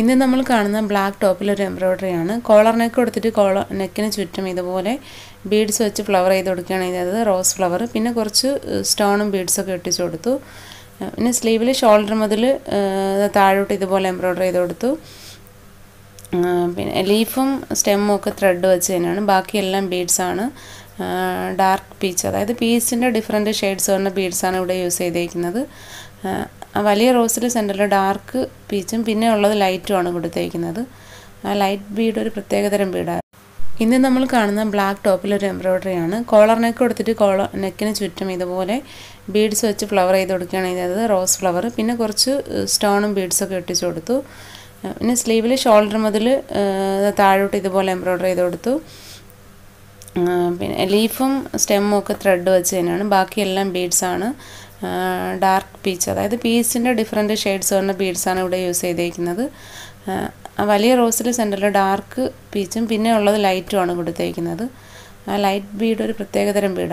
ഇന്ന് നമ്മൾ കാണുന്ന ബ്ലാക്ക് ടോപ്പിൽ ഒരു എംബ്രോയിഡറി ആണ്. കോളർ നെക്ക് കൊടുത്തിട്ട് കോളർ നെക്കിന് ചുറ്റും ഇതുപോലെ ബീഡ്സ് വെച്ച് ഫ്ലവർ ചെയ്ത് കൊടുക്കുകയാണ് ചെയ്തത്. റോസ് ഫ്ലവർ, പിന്നെ കുറച്ച് സ്റ്റോണും ബീഡ്സൊക്കെ ഒട്ടിച്ചു കൊടുത്തു. പിന്നെ സ്ലീവിൽ ഷോൾഡർ മുതൽ താഴോട്ട് ഇതുപോലെ എംബ്രോയിഡറി ചെയ്ത് കൊടുത്തു. പിന്നെ ലീഫും സ്റ്റെമ്മും ഒക്കെ ത്രെഡ് വെച്ച് തന്നെയാണ്. ബാക്കിയെല്ലാം ബീഡ്സാണ്. ഡാർക്ക് പീച്ച്, അതായത് പീച്ചിൻ്റെ ഡിഫറെൻറ്റ് ഷെയ്ഡ്സ് വരുന്ന ബീഡ്സാണ് ഇവിടെ യൂസ് ചെയ്തേക്കുന്നത്. വലിയ റോസിൽ സെൻറ്ററിൽ ഡാർക്ക് പീച്ചും പിന്നെ ഉള്ളത് ലൈറ്റുമാണ് കൊടുത്തേക്കുന്നത്. ആ ലൈറ്റ് ബീഡ് ഒരു പ്രത്യേകതരം ബീഡാണ്. ഇന്ന് നമ്മൾ കാണുന്ന ബ്ലാക്ക് ടോപ്പിൽ ഒരു എംബ്രോയിഡറി ആണ്. കോളർ നെക്ക് കൊടുത്തിട്ട് കോളർ നെക്കിന് ചുറ്റും ഇതുപോലെ ബീഡ്സ് വെച്ച് ഫ്ലവർ ചെയ്ത് കൊടുക്കുകയാണ് ചെയ്തത്. റോസ് ഫ്ലവർ, പിന്നെ കുറച്ച് സ്റ്റോണും ബീഡ്സൊക്കെ ഒട്ടിച്ചു കൊടുത്തു. പിന്നെ സ്ലീവിൽ ഷോൾഡർ മുതൽ താഴോട്ട് ഇതുപോലെ എംബ്രോയിഡറി ചെയ്ത് കൊടുത്തു. പിന്നെ ലീഫും സ്റ്റെമ്മും ഒക്കെ ത്രെഡ് വെച്ച് തന്നെയാണ്. ബാക്കിയെല്ലാം ബീഡ്സാണ്. ഡാർക്ക് പീച്ച്, അതായത് പീച്ചിൻ്റെ ഡിഫറെൻറ്റ് ഷെയ്ഡ്സ് വരുന്ന ബീഡ്സാണ് ഇവിടെ യൂസ് ചെയ്തേക്കുന്നത്. വലിയ റോസിൽ സെൻറ്ററിൽ ഡാർക്ക് പീച്ചും പിന്നെ ഉള്ളത് ലൈറ്റുമാണ് കൊടുത്തേക്കുന്നത്. ആ ലൈറ്റ് ബീഡ് ഒരു പ്രത്യേകതരം ബീഡാണ്.